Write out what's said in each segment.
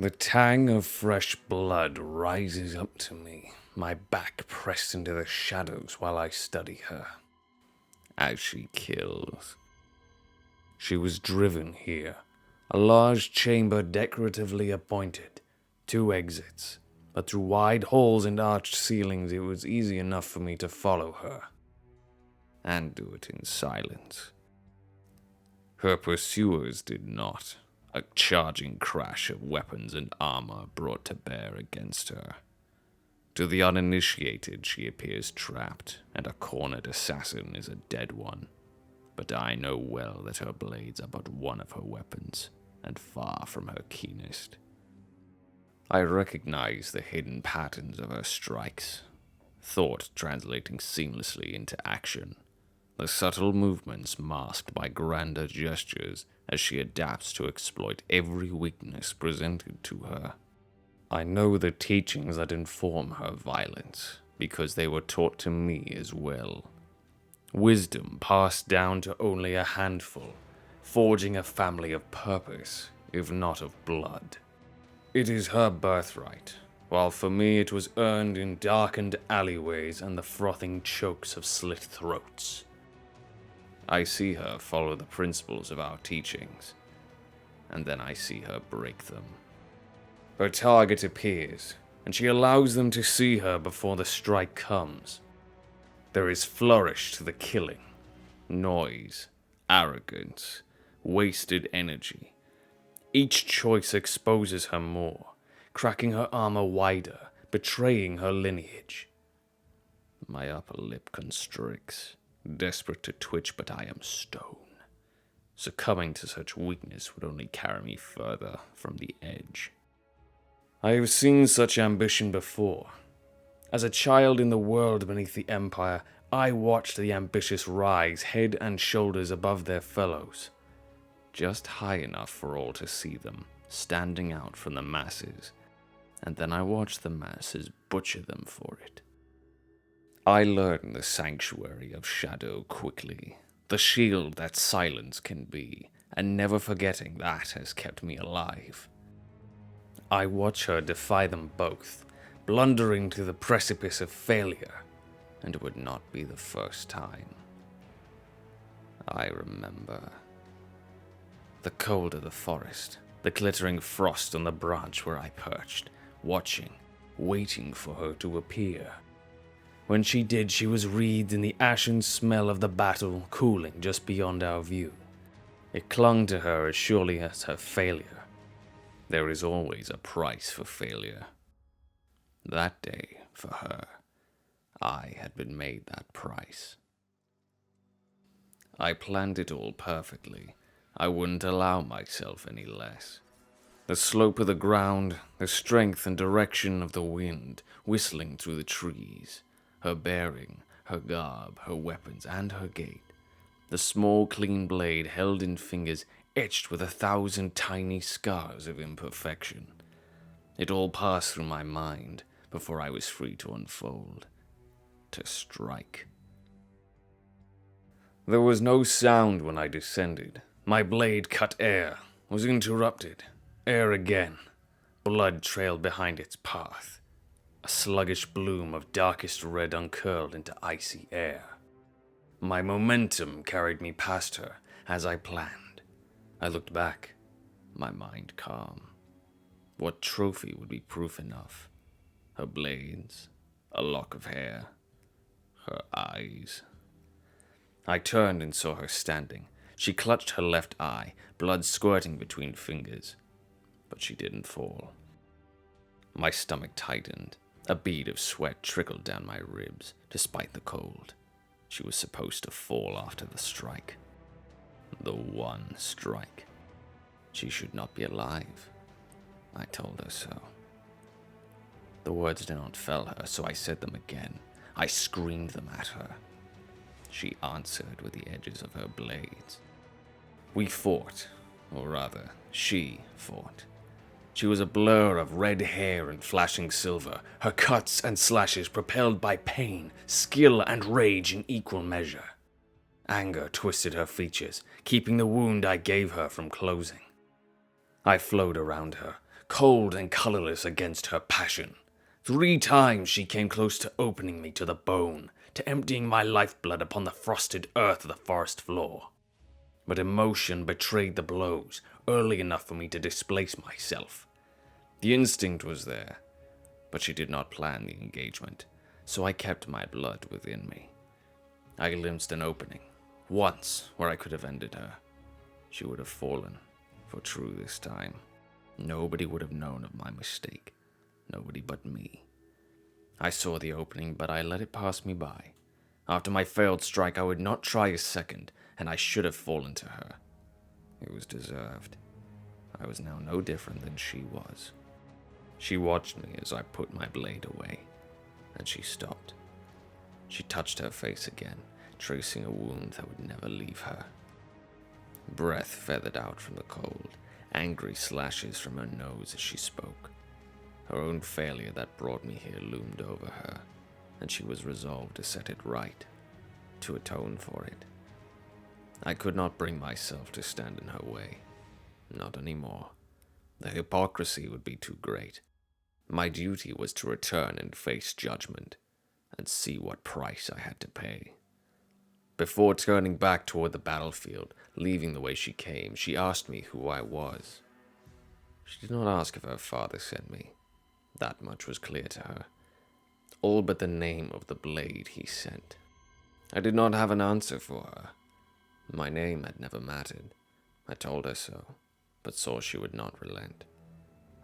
The tang of fresh blood rises up to me, my back pressed into the shadows while I study her. As she kills. She was driven here, a large chamber decoratively appointed, 2 exits, but through wide halls and arched ceilings it was easy enough for me to follow her, and do it in silence. Her pursuers did not. A charging crash of weapons and armor brought to bear against her. To the uninitiated, she appears trapped, and a cornered assassin is a dead one. But I know well that her blades are but one of her weapons, and far from her keenest. I recognize the hidden patterns of her strikes, thought translating seamlessly into action, the subtle movements masked by grander gestures as she adapts to exploit every weakness presented to her. I know the teachings that inform her violence, because they were taught to me as well. Wisdom passed down to only a handful, forging a family of purpose, if not of blood. It is her birthright, while for me it was earned in darkened alleyways and the frothing chokes of slit throats. I see her follow the principles of our teachings, and then I see her break them. Her target appears, and she allows them to see her before the strike comes. There is flourish to the killing, noise, arrogance, wasted energy. Each choice exposes her more, cracking her armor wider, betraying her lineage. My upper lip constricts, desperate to twitch, but I am stone. Succumbing to such weakness would only carry me further from the edge. I have seen such ambition before. As a child in the world beneath the Empire, I watched the ambitious rise head and shoulders above their fellows, just high enough for all to see them, standing out from the masses, and then I watched the masses butcher them for it. I learned the sanctuary of shadow quickly, the shield that silence can be, and never forgetting that has kept me alive. I watch her defy them both, blundering to the precipice of failure, and it would not be the first time. I remember the cold of the forest, the glittering frost on the branch where I perched, watching, waiting for her to appear. When she did, she was wreathed in the ashen smell of the battle cooling just beyond our view. It clung to her as surely as her failure. There is always a price for failure. That day, for her, I had been made that price. I planned it all perfectly. I wouldn't allow myself any less. The slope of the ground, the strength and direction of the wind, whistling through the trees, her bearing, her garb, her weapons, and her gait, the small clean blade held in fingers etched with 1,000 tiny scars of imperfection. It all passed through my mind before I was free to unfold, to strike. There was no sound when I descended. My blade cut air, was interrupted. Air again. Blood trailed behind its path. A sluggish bloom of darkest red uncurled into icy air. My momentum carried me past her, as I planned. I looked back, my mind calm. What trophy would be proof enough? Her blades, a lock of hair, her eyes. I turned and saw her standing. She clutched her left eye, blood squirting between fingers. But she didn't fall. My stomach tightened. A bead of sweat trickled down my ribs, despite the cold. She was supposed to fall after the strike. The one strike. She should not be alive. I told her so. The words did not fell her, so I said them again. I screamed them at her. She answered with the edges of her blades. We fought, or rather, she fought. She was a blur of red hair and flashing silver, her cuts and slashes propelled by pain, skill, and rage in equal measure. Anger twisted her features, keeping the wound I gave her from closing. I flowed around her, cold and colorless against her passion. 3 times she came close to opening me to the bone, to emptying my lifeblood upon the frosted earth of the forest floor. But emotion betrayed the blows early enough for me to displace myself. The instinct was there, but she did not plan the engagement, so I kept my blood within me. I glimpsed an opening, once, where I could have ended her. She would have fallen, for true this time. Nobody would have known of my mistake. Nobody but me. I saw the opening, but I let it pass me by. After my failed strike, I would not try a second, and I should have fallen to her. It was deserved. I was now no different than she was. She watched me as I put my blade away, and she stopped. She touched her face again, tracing a wound that would never leave her. Breath feathered out from the cold, angry slashes from her nose as she spoke. Her own failure that brought me here loomed over her, and she was resolved to set it right, to atone for it. I could not bring myself to stand in her way. Not anymore. The hypocrisy would be too great. My duty was to return and face judgment, and see what price I had to pay. Before turning back toward the battlefield, leaving the way she came, she asked me who I was. She did not ask if her father sent me. That much was clear to her. All but the name of the blade he sent. I did not have an answer for her. My name had never mattered. I told her so, but saw she would not relent.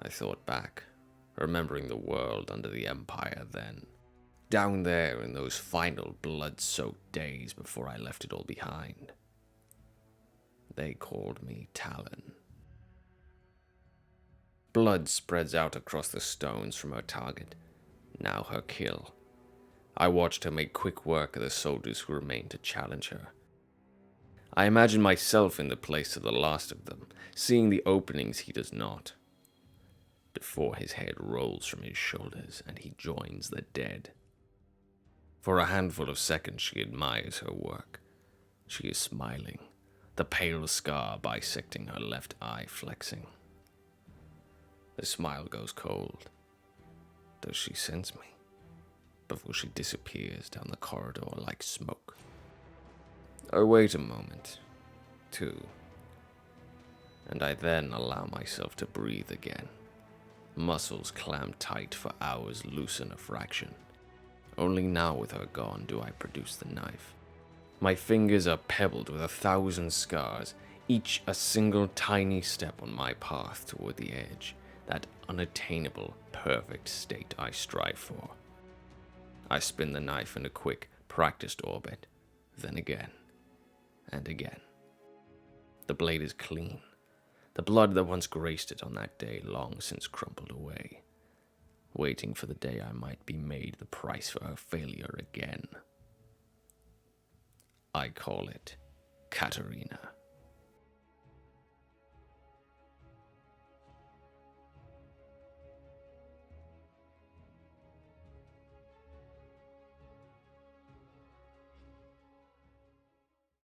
I thought back, remembering the world under the Empire then. Down there in those final blood-soaked days before I left it all behind. They called me Talon. Blood spreads out across the stones from her target, now her kill. I watched her make quick work of the soldiers who remained to challenge her. I imagine myself in the place of the last of them, seeing the openings he does not. Before his head rolls from his shoulders and he joins the dead. For a handful of seconds she admires her work. She is smiling, the pale scar bisecting her left eye flexing. The smile goes cold. Does she sense me? Before she disappears down the corridor like smoke. I wait a moment, two, and I then allow myself to breathe again. Muscles clamp tight for hours loosen a fraction. Only now with her gone do I produce the knife. My fingers are pebbled with 1,000 scars, each a single tiny step on my path toward the edge, that unattainable, perfect state I strive for. I spin the knife in a quick, practiced orbit, then again, and again. The blade is clean. The blood that once graced it on that day long since crumpled away, waiting for the day I might be made the price for her failure again. I call it Katarina.